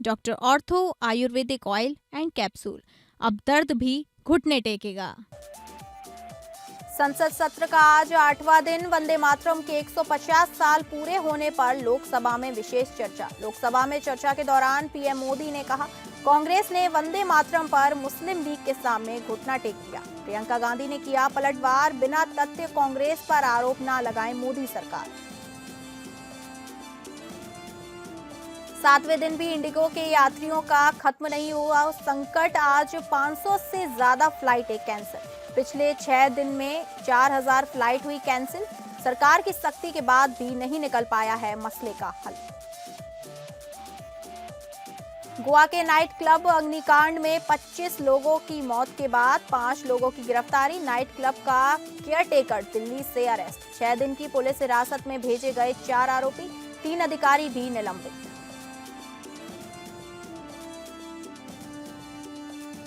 Doctor ortho Ayurvedic oil and capsule, अब दर्द भी घुटने टेकेगा। संसद सत्र का आज 8वां दिन। वंदे मातरम के 150 साल पूरे होने पर लोकसभा में विशेष चर्चा। लोकसभा में चर्चा के दौरान पीएम मोदी ने कहा, कांग्रेस ने वंदे मातरम पर मुस्लिम लीग के सामने घुटना टेक दिया। प्रियंका गांधी ने किया पलटवार, बिना तथ्य कांग्रेस पर आरोप न लगाए मोदी सरकार। 7वें दिन भी इंडिगो के यात्रियों का खत्म नहीं हुआ संकट। आज 500 से ज्यादा फ्लाइटें कैंसिल। पिछले 6 दिन में 4000 फ्लाइट हुई कैंसिल। सरकार की सख्ती के बाद भी नहीं निकल पाया है मसले का हल। गोवा के नाइट क्लब अग्निकांड में 25 लोगों की मौत के बाद 5 लोगों की गिरफ्तारी। नाइट क्लब का केयरटेकर दिल्ली से अरेस्ट। 6 दिन की पुलिस हिरासत में भेजे गए 4 आरोपी, 3 अधिकारी भी निलंबित।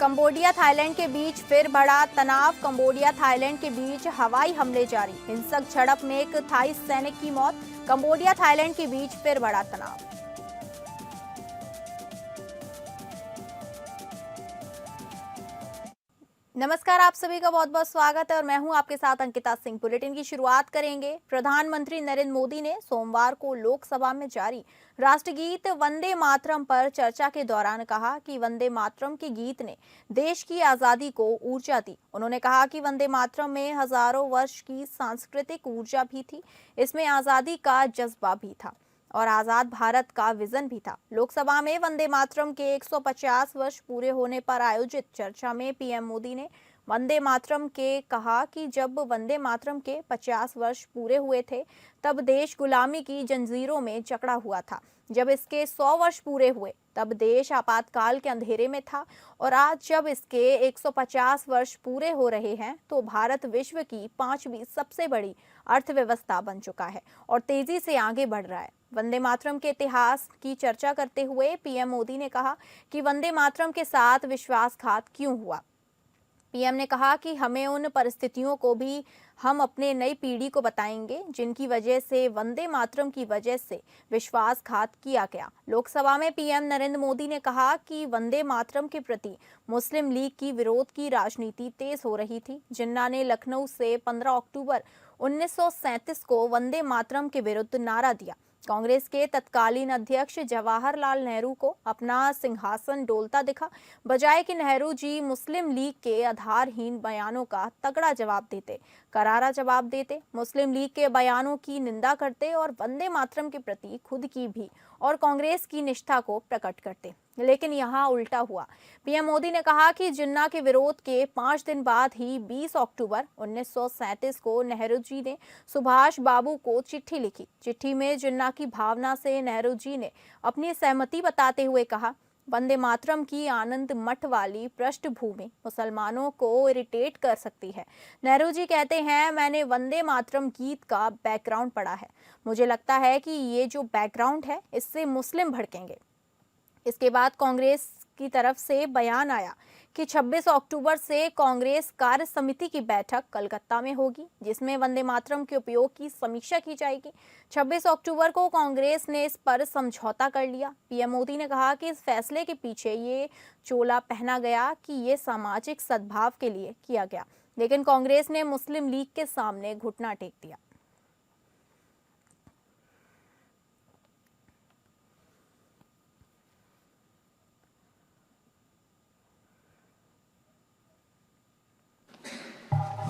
कंबोडिया थाईलैंड के बीच फिर बढ़ा तनाव। कंबोडिया थाईलैंड के बीच हवाई हमले जारी। हिंसक झड़प में एक थाई सैनिक की मौत। कंबोडिया थाईलैंड के बीच फिर बढ़ा तनाव। नमस्कार, आप सभी का बहुत बहुत स्वागत है और मैं हूं आपके साथ अंकिता सिंह। बुलेटिन की शुरुआत करेंगे। प्रधानमंत्री नरेंद्र मोदी ने सोमवार को लोकसभा में जारी राष्ट्रगीत वंदे मातरम पर चर्चा के दौरान कहा कि वंदे मातरम के गीत ने देश की आजादी को ऊर्जा दी। उन्होंने कहा कि वंदे मातरम में हजारों वर्ष की सांस्कृतिक ऊर्जा भी थी, इसमें आजादी का जज्बा भी था और आजाद भारत का विजन भी था। लोकसभा में वंदे मातरम के 150 वर्ष पूरे होने पर आयोजित चर्चा में पीएम मोदी ने वंदे मातरम के कहा कि जब वंदे मातरम के 50 वर्ष पूरे हुए थे तब देश गुलामी की जंजीरों में जकड़ा हुआ था। जब इसके 100 वर्ष पूरे हुए तब देश आपातकाल के अंधेरे में था और आज जब इसके 150 वर्ष पूरे हो रहे हैं तो भारत विश्व की 5वीं सबसे बड़ी अर्थव्यवस्था बन चुका है और तेजी से आगे बढ़ रहा है। वंदे मातरम के इतिहास की चर्चा करते हुए पीएम मोदी ने कहा कि वंदे मातरम के साथ विश्वासघात क्यों हुआ। पीएम ने कहा कि हमें उन परिस्थितियों को भी हम अपने नई पीढ़ी को बताएंगे जिनकी वजह से वंदे मातरम की वजह से विश्वासघात किया गया। लोकसभा में पीएम नरेंद्र मोदी ने कहा कि वंदे मातरम के प्रति मुस्लिम लीग की विरोध की राजनीति तेज हो रही थी। जिन्ना ने लखनऊ से 15 अक्टूबर 1937 को वंदे मातरम के विरुद्ध नारा दिया। कांग्रेस के तत्कालीन अध्यक्ष जवाहरलाल नेहरू को अपना सिंहासन डोलता दिखा, बजाय कि नेहरू जी मुस्लिम लीग के आधारहीन बयानों का तगड़ा जवाब देते, करारा जवाब देते, मुस्लिम लीग के बयानों की निंदा करते और वंदे मातरम के प्रति खुद की भी और कांग्रेस की निष्ठा को प्रकट करते। लेकिन यहाँ उल्टा हुआ। पीएम मोदी ने कहा कि जिन्ना के विरोध के 5 दिन बाद ही 20 अक्टूबर 1937 को नेहरू जी ने सुभाष बाबू को चिट्ठी लिखी। चिट्ठी में जिन्ना की भावना से नेहरू जी ने अपनी सहमति बताते हुए कहा, वंदे मातरम की आनंद मठ वाली पृष्ठभूमि मुसलमानों को इरिटेट कर सकती है। नेहरू जी कहते हैं, मैंने वंदे मातरम गीत का बैकग्राउंड पढ़ा है। मुझे लगता है कि ये जो बैकग्राउंड है इससे मुस्लिम भड़केंगे। इसके बाद कांग्रेस की तरफ से बयान आया कि 26 अक्टूबर से कांग्रेस कार्य समिति की बैठक कलकत्ता में होगी जिसमें वंदे मातरम के उपयोग की समीक्षा की जाएगी। 26 अक्टूबर को कांग्रेस ने इस पर समझौता कर लिया। पीएम मोदी ने कहा कि इस फैसले के पीछे ये चोला पहना गया कि ये सामाजिक सद्भाव के लिए किया गया, लेकिन कांग्रेस ने मुस्लिम लीग के सामने घुटना टेक दिया।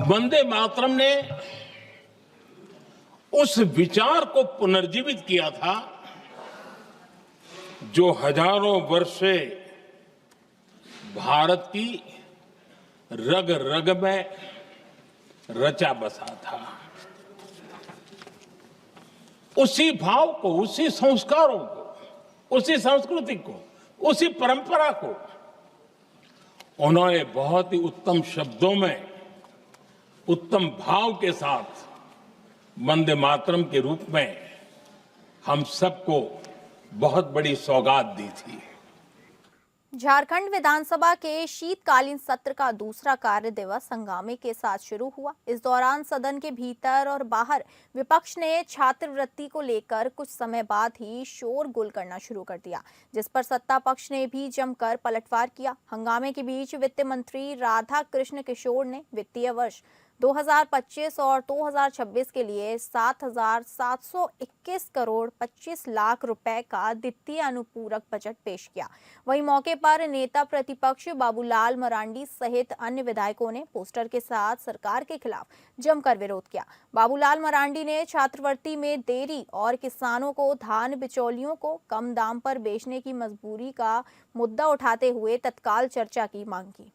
वंदे मातरम ने उस विचार को पुनर्जीवित किया था जो हजारों वर्ष से भारत की रग रग में रचा बसा था। उसी भाव को, उसी संस्कारों को, उसी संस्कृति को, उसी परंपरा को उन्होंने बहुत ही उत्तम शब्दों में, उत्तम भाव के साथ वंदे मातरम के रूप में हम सबको बहुत बड़ी सौगात दी थी। झारखंड विधानसभा के शीतकालीन सत्र का दूसरा कार्य दिवस हंगामे के साथ शुरू हुआ। इस दौरान सदन के भीतर और बाहर विपक्ष ने छात्रवृत्ति को लेकर कुछ समय बाद ही शोरगुल करना शुरू कर दिया, जिस पर सत्ता पक्ष ने भी जमकर पलटवार किया। हंगामे के बीच वित्त मंत्री राधा कृष्ण किशोर ने वित्तीय वर्ष 2025 और 2026 के लिए 7,721 करोड़ 25 लाख रुपए का द्वितीय अनुपूरक बजट पेश किया। वहीं मौके पर नेता प्रतिपक्ष बाबूलाल मरांडी सहित अन्य विधायकों ने पोस्टर के साथ सरकार के खिलाफ जमकर विरोध किया। बाबूलाल मरांडी ने छात्रवृत्ति में देरी और किसानों को धान बिचौलियों को कम दाम पर बेचने की मजबूरी का मुद्दा उठाते हुए तत्काल चर्चा की मांग की।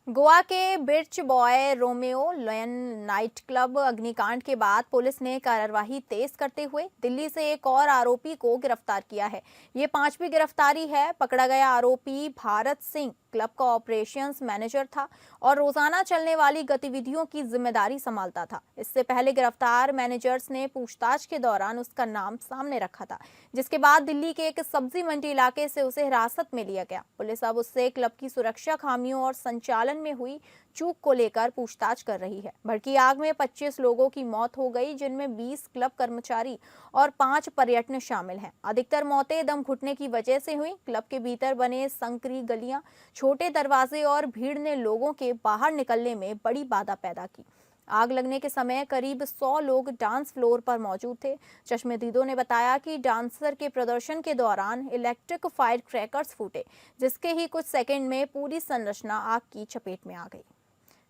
गोवा के birch boy Romeo lion night club अग्निकांड के बाद पुलिस ने कार्यवाही तेज करते हुए दिल्ली से एक और आरोपी को गिरफ्तार किया है। ये 5वीं गिरफ्तारी है। पकड़ा गया आरोपी भारत सिंह क्लब का ऑपरेशंस मैनेजर था और रोजाना चलने वाली गतिविधियों की जिम्मेदारी संभालता था। इससे पहले गिरफ्तार मैनेजर्स ने पूछताछ के दौरान उसका नाम सामने रखा था, जिसके बाद दिल्ली के एक सब्जी मंडी इलाके से उसे हिरासत में लिया गया। पुलिस अब उससे क्लब की सुरक्षा खामियों और संचालन में हुई चूक को लेकर पूछताछ कर रही है। भड़की आग में 25 लोगों की मौत हो गई, जिनमें 20 क्लब कर्मचारी और 5 पर्यटन शामिल हैं। अधिकतर मौतें दम घुटने की वजह से हुई। क्लब के भीतर बने संकरी गलियां, छोटे दरवाजे और भीड़ ने लोगों के बाहर निकलने में बड़ी बाधा पैदा की। आग लगने के समय करीब 100 लोग डांस फ्लोर पर मौजूद थे। चश्मदीदों ने बताया कि डांसर के प्रदर्शन के दौरान इलेक्ट्रिक फायर क्रैकर्स फूटे, जिसके ही कुछ सेकंड में पूरी संरचना आग की चपेट में आ गई।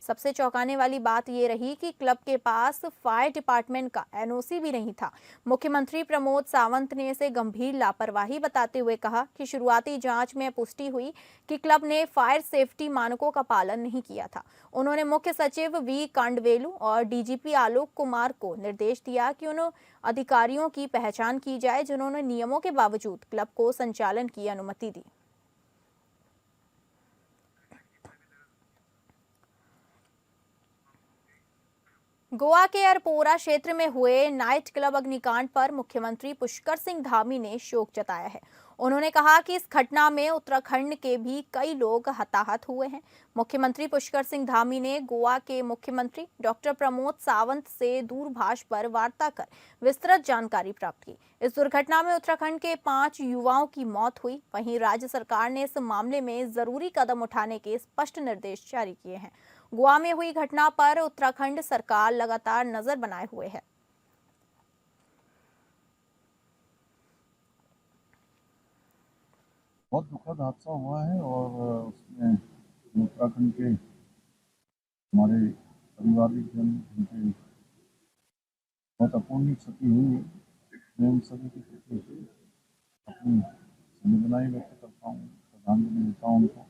सबसे चौंकाने वाली बात ये रही कि क्लब के पास फायर डिपार्टमेंट का एनओसी भी नहीं था। मुख्यमंत्री प्रमोद सावंत ने इसे गंभीर लापरवाही बताते हुए कहा कि शुरुआती जांच में पुष्टि हुई कि क्लब ने फायर सेफ्टी मानकों का पालन नहीं किया था। उन्होंने मुख्य सचिव वी कांडवेलु और डीजीपी आलोक कुमार को निर्देश दिया कि उन अधिकारियों की पहचान की जाए जिन्होंने नियमों के बावजूद क्लब को संचालन की अनुमति दी। गोवा के अरपोरा क्षेत्र में हुए नाइट क्लब अग्निकांड पर मुख्यमंत्री पुष्कर सिंह धामी ने शोक जताया है। उन्होंने कहा कि इस घटना में उत्तराखंड के भी कई लोग हताहत हुए हैं। मुख्यमंत्री पुष्कर सिंह धामी ने गोवा के मुख्यमंत्री डॉक्टर प्रमोद सावंत से दूरभाष पर वार्ता कर विस्तृत जानकारी प्राप्त की। इस दुर्घटना में उत्तराखंड के 5 युवाओं की मौत हुई। वहीं राज्य सरकार ने इस मामले में जरूरी कदम उठाने के स्पष्ट निर्देश जारी किए हैं। गोवा में हुई घटना पर उत्तराखंड सरकार लगातार नजर बनाए हुए है। बहुत दुखद हादसा हुआ है और उसमें उत्तराखंड के हमारे पारिवारिक जन जिनके बहुत अपूर्णीय क्षति हुई है, मैं उन सभी के प्रति अपनी संवेदनाएं व्यक्त करता हूँ, श्रद्धांजलि देता हूँ उनको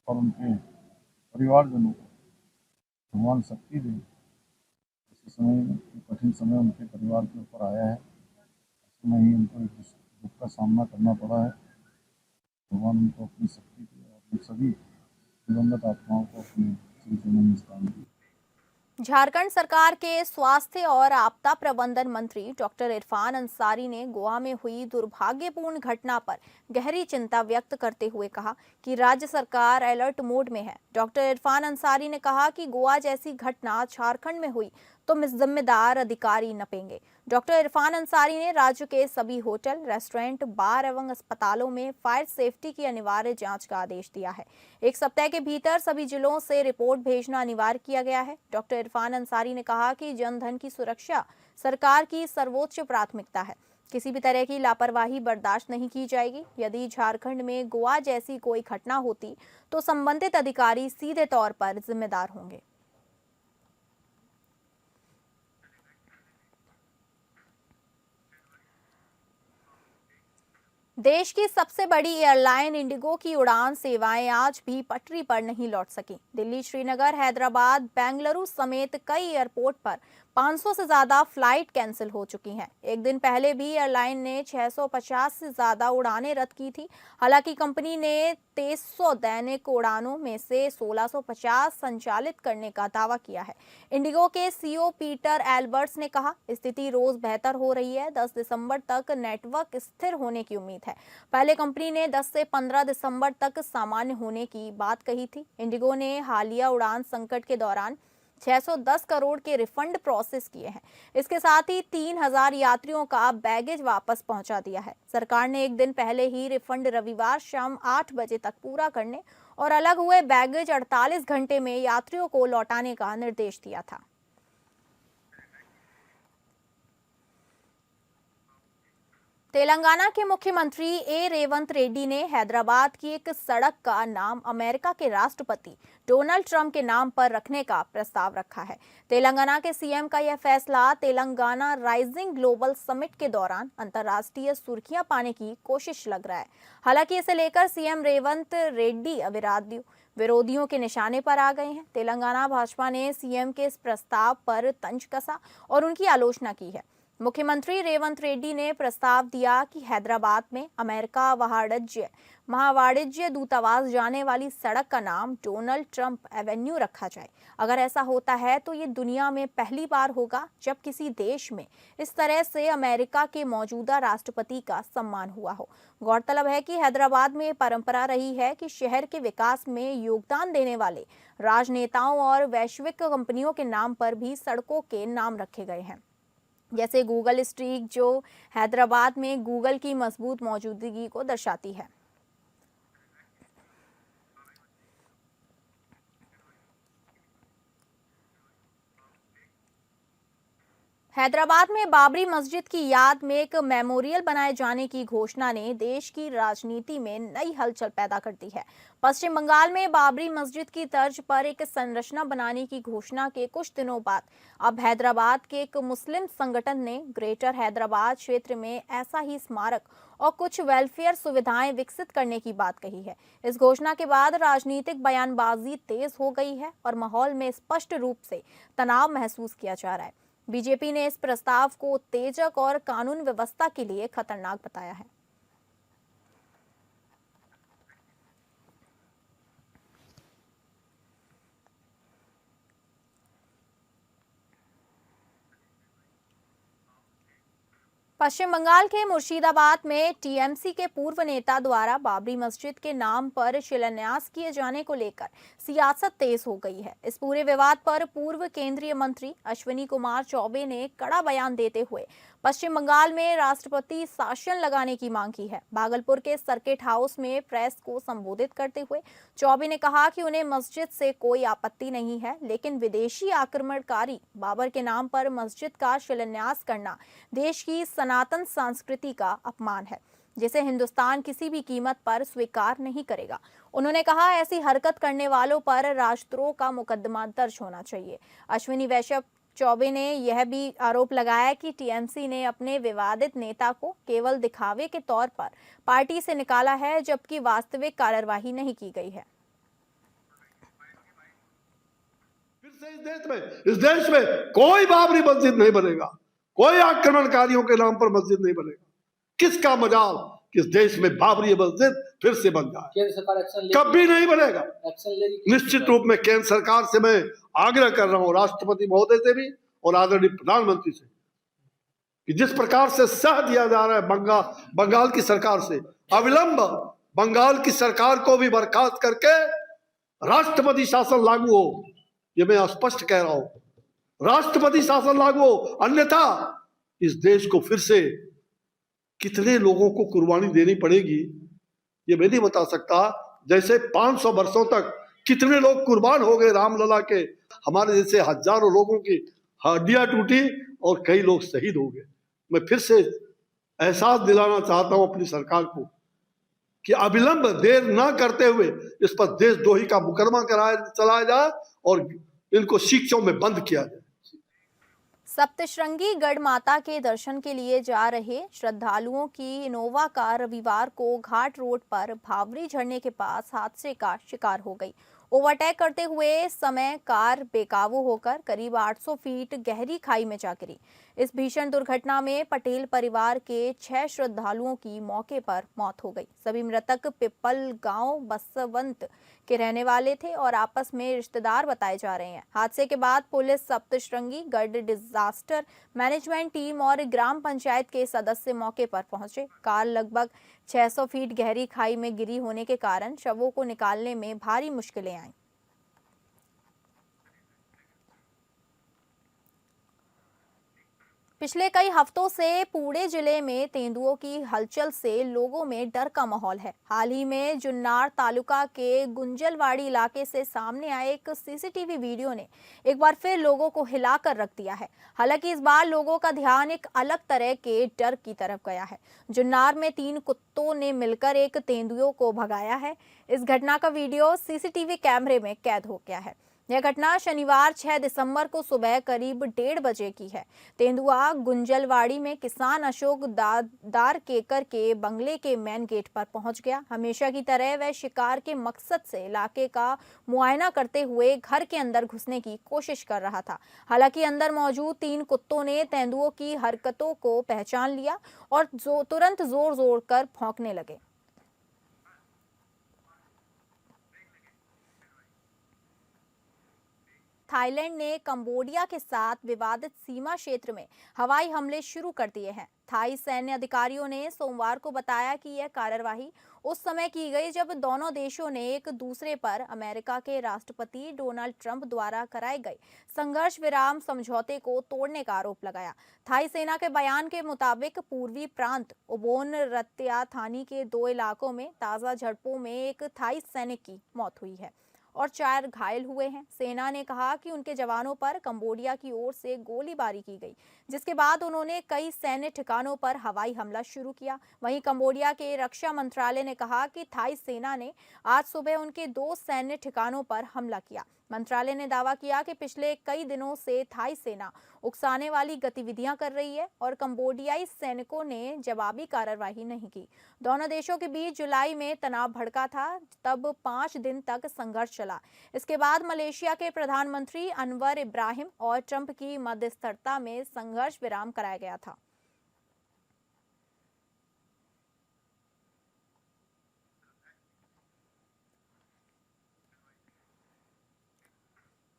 और उनके परिवारजनों को भगवान शक्ति दे। इस समय कठिन समय उनके परिवार के ऊपर आया है, इसमें ही उनको एक दुख का सामना करना पड़ा है। भगवान उनको अपनी शक्ति दे और सभी दिवंगत आत्माओं को अपने श्रीचरणों में स्थान दे। झारखंड सरकार के स्वास्थ्य और आपदा प्रबंधन मंत्री डॉक्टर इरफान अंसारी ने गोवा में हुई दुर्भाग्यपूर्ण घटना पर गहरी चिंता व्यक्त करते हुए कहा कि राज्य सरकार अलर्ट मोड में है। डॉक्टर इरफान अंसारी ने कहा कि गोवा जैसी घटना झारखंड में हुई तो जिम्मेदार अधिकारी नपेंगे। डॉक्टर इरफान अंसारी ने राज्य के सभी होटल, रेस्टोरेंट, बार एवं अस्पतालों में फायर सेफ्टी की अनिवार्य जांच का आदेश दिया है। 1 सप्ताह के भीतर सभी जिलों से रिपोर्ट भेजना अनिवार्य किया गया है। डॉक्टर इरफान अंसारी ने कहा कि जनधन की सुरक्षा सरकार की सर्वोच्च प्राथमिकता है। किसी भी तरह की लापरवाही बर्दाश्त नहीं की जाएगी। यदि झारखंड में गोवा जैसी कोई घटना होती तो संबंधित अधिकारी सीधे तौर पर जिम्मेदार होंगे। देश की सबसे बड़ी एयरलाइन इंडिगो की उड़ान सेवाएं आज भी पटरी पर नहीं लौट सकी। दिल्ली, श्रीनगर, हैदराबाद, बेंगलुरु समेत कई एयरपोर्ट पर 500 से ज्यादा फ्लाइट कैंसिल हो चुकी हैं। एक दिन पहले भी एयरलाइन ने 650 से ज्यादा उड़ानें रद्द की थी। हालांकि कंपनी ने 2300 दैनिक उड़ानों में से 1650 संचालित करने का दावा किया है। इंडिगो के सीईओ पीटर एल्बर्ट्स ने कहा, स्थिति रोज बेहतर हो रही है। 10 दिसंबर तक नेटवर्क स्थिर होने की उम्मीद है। पहले कंपनी ने 10 से 15 दिसंबर तक सामान्य होने की बात कही थी। इंडिगो ने हालिया उड़ान संकट के दौरान 610 करोड़ के रिफंड प्रोसेस किए हैं। इसके साथ ही 3000 यात्रियों का बैगेज वापस पहुंचा दिया है। सरकार ने एक दिन पहले ही रिफंड रविवार शाम 8 बजे तक पूरा करने और अलग हुए बैगेज 48 घंटे में यात्रियों को लौटाने का निर्देश दिया था। तेलंगाना के मुख्यमंत्री रेवंत रेड्डी ने हैदराबाद की एक सड़क का नाम अमेरिका के राष्ट्रपति डोनाल्ड ट्रंप के नाम पर रखने का प्रस्ताव रखा है। तेलंगाना के सीएम का यह फैसला तेलंगाना राइजिंग ग्लोबल समिट के दौरान अंतर्राष्ट्रीय सुर्खियां पाने की कोशिश लग रहा है। हालांकि इसे लेकर सीएम रेवंत रेड्डी विरोधियों के निशाने पर आ गए हैं। तेलंगाना भाजपा ने सीएम के इस प्रस्ताव पर तंज कसा और उनकी आलोचना की है। मुख्यमंत्री रेवंत रेड्डी ने प्रस्ताव दिया कि हैदराबाद में अमेरिका महावाणिज्य दूतावास जाने वाली सड़क का नाम डोनाल्ड ट्रंप एवेन्यू रखा जाए। अगर ऐसा होता है तो ये दुनिया में पहली बार होगा जब किसी देश में इस तरह से अमेरिका के मौजूदा राष्ट्रपति का सम्मान हुआ हो। गौरतलब है कि हैदराबाद में परंपरा रही है कि शहर के विकास में योगदान देने वाले राजनेताओं और वैश्विक कंपनियों के नाम पर भी सड़कों के नाम रखे गए हैं, जैसे गूगल स्ट्रीट, जो हैदराबाद में गूगल की मजबूत मौजूदगी को दर्शाती है। हैदराबाद में बाबरी मस्जिद की याद में एक मेमोरियल बनाए जाने की घोषणा ने देश की राजनीति में नई हलचल पैदा कर दी है। पश्चिम बंगाल में बाबरी मस्जिद की तर्ज पर एक संरचना बनाने की घोषणा के कुछ दिनों बाद अब हैदराबाद के एक मुस्लिम संगठन ने ग्रेटर हैदराबाद क्षेत्र में ऐसा ही स्मारक और कुछ वेलफेयर सुविधाएं विकसित करने की बात कही है। इस घोषणा के बाद राजनीतिक बयानबाजी तेज हो गई है और माहौल में स्पष्ट रूप से तनाव महसूस किया जा रहा है। बीजेपी ने इस प्रस्ताव को उत्तेजक और कानून व्यवस्था के लिए खतरनाक बताया है। पश्चिम बंगाल के मुर्शिदाबाद में टीएमसी के पूर्व नेता द्वारा बाबरी मस्जिद के नाम पर शिलान्यास किए जाने को लेकर सियासत तेज हो गई है। इस पूरे विवाद पर पूर्व केंद्रीय मंत्री अश्विनी कुमार चौबे ने कड़ा बयान देते हुए पश्चिम बंगाल में राष्ट्रपति शासन लगाने की मांग की है। भागलपुर के सर्किट हाउस में प्रेस को संबोधित करते हुए चौबे ने कहा कि उन्हें मस्जिद से कोई आपत्ति नहीं है, लेकिन विदेशी आक्रमणकारी बाबर के नाम पर मस्जिद का शिलान्यास करना देश की सनातन संस्कृति का अपमान है, जिसे हिंदुस्तान किसी भी कीमत पर स्वीकार नहीं करेगा। उन्होंने कहा, ऐसी हरकत करने वालों पर राष्ट्रद्रोह का मुकदमा दर्ज होना चाहिए। अश्विनी वैश्य चौबे ने यह भी आरोप लगाया कि टीएमसी ने अपने विवादित नेता को केवल दिखावे के तौर पर पार्टी से निकाला है, जबकि वास्तविक कार्यवाही नहीं की गई है। फिर से इस देश में कोई बाबरी मस्जिद नहीं बनेगा, कोई आक्रमणकारियों के नाम पर मस्जिद नहीं बनेगा। किसका मजाल कि इस देश में बाबरी मस्जिद फिर से बन जाए। केंद्र सरकार एक्शन कभी नहीं बनेगा। निश्चित रूप में केंद्र सरकार से मैं आग्रह कर रहा हूं, राष्ट्रपति महोदय से भी और आदरणीय प्रधानमंत्री से, कि जिस प्रकार से सह दिया जा रहा है बंगाल की सरकार से, अविलंब बंगाल की सरकार को भी बर्खास्त करके राष्ट्रपति शासन लागू हो। ये मैं स्पष्ट कह रहा हूं, राष्ट्रपति शासन लागू हो, अन्यथा इस देश को फिर से कितने लोगों को कुर्बानी देनी पड़ेगी ये मैं नहीं बता सकता। जैसे 500 वर्षों तक कितने लोग कुर्बान हो गए रामलला के, हमारे जैसे हजारों लोगों की हड्डियां टूटी और कई लोग शहीद हो गए। मैं फिर से एहसास दिलाना चाहता हूं अपनी सरकार को कि अविलंब देर ना करते हुए इस पर देशद्रोही का मुकदमा चलाया जाए और इनको शिक्षों में बंद किया जाए। सप्तशृंगी गढ़ माता के दर्शन के लिए जा रहे श्रद्धालुओं की इनोवा कार रविवार को घाट रोड पर भावरी झरने के पास हादसे का शिकार हो गई। ओवरटेक करते हुए समय कार बेकाबू होकर करीब 800 फीट गहरी खाई में जा गिरी। इस भीषण दुर्घटना में पटेल परिवार के 6 श्रद्धालुओं की मौके पर मौत हो गई। सभी मृतक पिपल गांव बसवंत के रहने वाले थे और आपस में रिश्तेदार बताए जा रहे हैं। हादसे के बाद पुलिस, सप्तशृंगी गढ़ डिजास्टर मैनेजमेंट टीम और ग्राम पंचायत के सदस्य मौके पर पहुंचे। कार लगभग 600 फीट गहरी खाई में गिरी होने के कारण शवों को निकालने में भारी मुश्किलें आईं। पिछले कई हफ्तों से पुणे जिले में तेंदुओं की हलचल से लोगों में डर का माहौल है। हाल ही में जुन्नार तालुका के गुंजलवाड़ी इलाके से सामने आए एक सीसीटीवी वीडियो ने एक बार फिर लोगों को हिलाकर रख दिया है। हालांकि इस बार लोगों का ध्यान एक अलग तरह के डर की तरफ गया है। जुन्नार में 3 कुत्तों ने मिलकर एक तेंदुओं को भगाया है। इस घटना का वीडियो सीसीटीवी कैमरे में कैद हो गया है। यह घटना शनिवार 6 दिसंबर को सुबह करीब 1:30 बजे की है। तेंदुआ गुंजलवाड़ी में किसान अशोक दारकेकर के बंगले के मेन गेट पर पहुंच गया। हमेशा की तरह वह शिकार के मकसद से इलाके का मुआयना करते हुए घर के अंदर घुसने की कोशिश कर रहा था। हालांकि अंदर मौजूद 3 कुत्तों ने तेंदुओं की हरकतों को पहचान लिया और तुरंत जोर जोर कर भौंकने लगे। थाईलैंड ने कंबोडिया के साथ विवादित सीमा क्षेत्र में हवाई हमले शुरू कर दिए हैं। थाई सैन्य अधिकारियों ने सोमवार को बताया कि यह कार्रवाई उस समय की गई जब दोनों देशों ने एक दूसरे पर अमेरिका के राष्ट्रपति डोनाल्ड ट्रंप द्वारा कराए गए संघर्ष विराम समझौते को तोड़ने का आरोप लगाया। थाई सेना के बयान के मुताबिक पूर्वी प्रांत ओबोन रत्याथानी के 2 इलाकों में ताजा झड़पों में एक थाई सैनिक की मौत हुई है और 4 घायल हुए हैं। सेना ने कहा कि उनके जवानों पर कंबोडिया की ओर से गोलीबारी की गई, जिसके बाद उन्होंने कई सैन्य ठिकानों पर हवाई हमला शुरू किया। वहीं कंबोडिया के रक्षा मंत्रालय ने कहा कि थाई सेना ने आज सुबह उनके 2 सैन्य ठिकानों पर हमला किया। मंत्रालय ने दावा किया कि पिछले कई दिनों से थाई सेना उकसाने वाली गतिविधियां कर रही है और कंबोडियाई सैनिकों ने जवाबी कार्रवाई नहीं की। दोनों देशों के बीच जुलाई में तनाव भड़का था, तब 5 दिन तक संघर्ष चला। इसके बाद मलेशिया के प्रधानमंत्री अनवर इब्राहिम और ट्रंप की मध्यस्थता में संघर्ष विराम कराया गया था।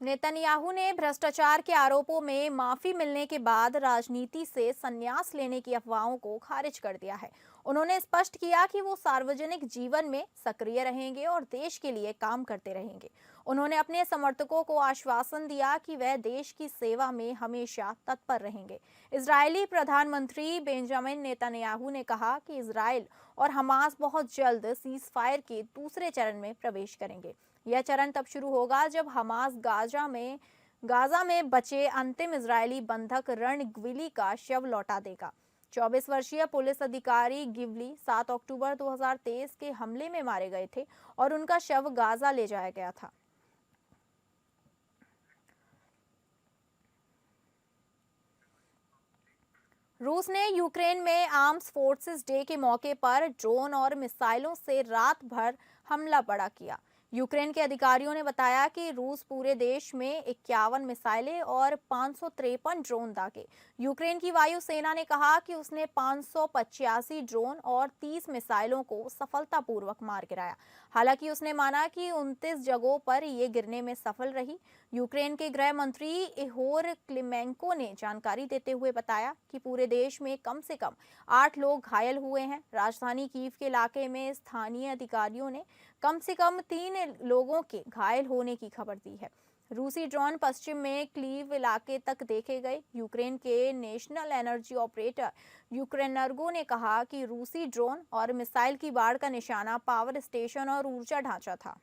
नेतन्याहू ने भ्रष्टाचार के आरोपों में माफी मिलने के बाद राजनीति से संन्यास लेने की अफवाहों को खारिज कर दिया है। उन्होंने स्पष्ट किया कि वो सार्वजनिक जीवन में सक्रिय रहेंगे और देश के लिए काम करते रहेंगे। उन्होंने अपने समर्थकों को आश्वासन दिया कि वह देश की सेवा में हमेशा तत्पर रहेंगे। इजरायली प्रधानमंत्री बेंजामिन नेतन्याहू ने कहा कि इजरायल और हमास बहुत जल्द सीज फायर के दूसरे चरण में प्रवेश करेंगे। यह चरण तब शुरू होगा जब हमास गाजा में बचे अंतिम इजरायली बंधक रण गिवली का शव लौटा देगा। 24 वर्षीय पुलिस अधिकारी गिवली 7 अक्टूबर 2023 के हमले में मारे गए थे और उनका शव गाजा ले जाया गया था। रूस ने यूक्रेन में आर्म्स फोर्सेस डे के मौके पर ड्रोन और मिसाइलों से रात भर हमला बड़ा किया। यूक्रेन के अधिकारियों ने बताया कि रूस पूरे देश में 51 मिसाइलें और 553 ड्रोन दागे। यूक्रेन की वायुसेना ने कहा कि उसने 585 ड्रोन और 30 मिसाइलों को सफलतापूर्वक मार गिराया। हालांकि उसने माना कि 29 जगहों पर ये गिरने में सफल रही। यूक्रेन के गृह मंत्री इहोर क्लिमेंको ने जानकारी देते हुए बताया कि पूरे देश में कम से कम 8 लोग घायल हुए हैं। राजधानी कीव के इलाके में स्थानीय अधिकारियों ने कम से कम 3 लोगों के घायल होने की खबर दी है। रूसी ड्रोन पश्चिम में क्लीव इलाके तक देखे गए। यूक्रेन के नेशनल एनर्जी ऑपरेटर यूक्रेनर्गो ने कहा कि रूसी ड्रोन और मिसाइल की बाढ़ का निशाना पावर स्टेशन और ऊर्जा ढांचा था।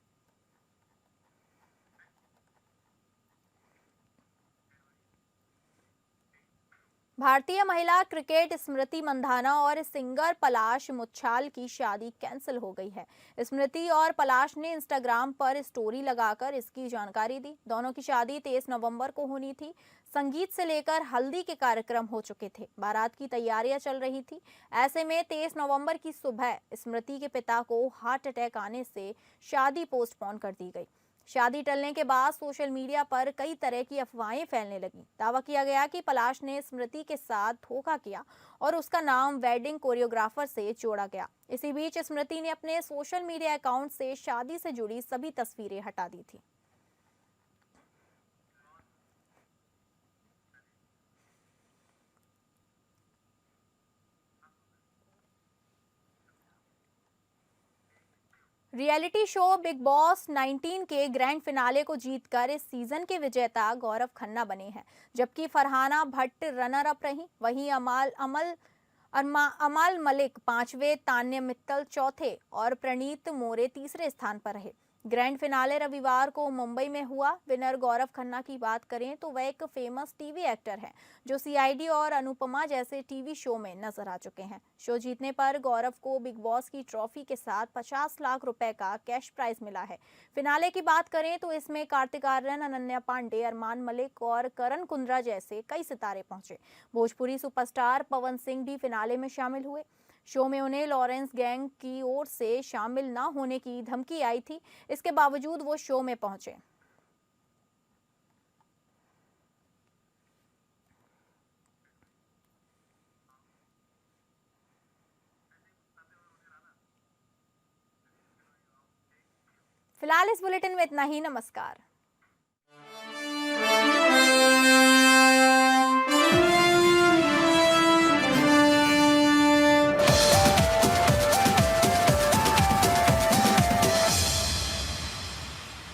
भारतीय महिला क्रिकेट स्मृति मंधाना और सिंगर पलाश मुच्छाल की शादी कैंसिल हो गई है। स्मृति और पलाश ने इंस्टाग्राम पर स्टोरी लगाकर इसकी जानकारी दी। दोनों की शादी 23 नवंबर को होनी थी। संगीत से लेकर हल्दी के कार्यक्रम हो चुके थे। बारात की तैयारियां चल रही थी। ऐसे में 23 नवंबर की सुबह स्मृति के पिता को हार्ट अटैक आने से शादी पोस्टपोन कर दी गई। शादी टलने के बाद सोशल मीडिया पर कई तरह की अफवाहें फैलने लगी। दावा किया गया कि पलाश ने स्मृति के साथ धोखा किया और उसका नाम वेडिंग कोरियोग्राफर से जोड़ा गया। इसी बीच स्मृति ने अपने सोशल मीडिया अकाउंट से शादी से जुड़ी सभी तस्वीरें हटा दी थी। रियलिटी शो बिग बॉस 19 के ग्रैंड फिनाले को जीतकर इस सीजन के विजेता गौरव खन्ना बने हैं, जबकि फरहाना भट्ट रनर अप रही। वहीं अमाल मलिक पांचवें, तान्या मित्तल चौथे और प्रणीत मोरे तीसरे स्थान पर रहे। ग्रैंड फिनाले रविवार को मुंबई में हुआ। विनर गौरव खन्ना की बात करें तो वह एक फेमस टीवी एक्टर हैं, जो सीआईडी और अनुपमा जैसे टीवी शो में नजर आ चुके हैं। शो जीतने पर गौरव को बिग बॉस की ट्रॉफी के साथ 50 लाख रुपए का कैश प्राइज मिला है। फिनाले की बात करें तो इसमें कार्तिक आर्यन, अनन्या पांडे, अरमान मलिक और करण कुंद्रा जैसे कई सितारे पहुंचे। भोजपुरी सुपरस्टार पवन सिंह भी फिनाले में शामिल हुए। शो में उन्हें लॉरेंस गैंग की ओर से शामिल न होने की धमकी आई थी, इसके बावजूद वो शो में पहुंचे। फिलहाल इस बुलेटिन में इतना ही। नमस्कार।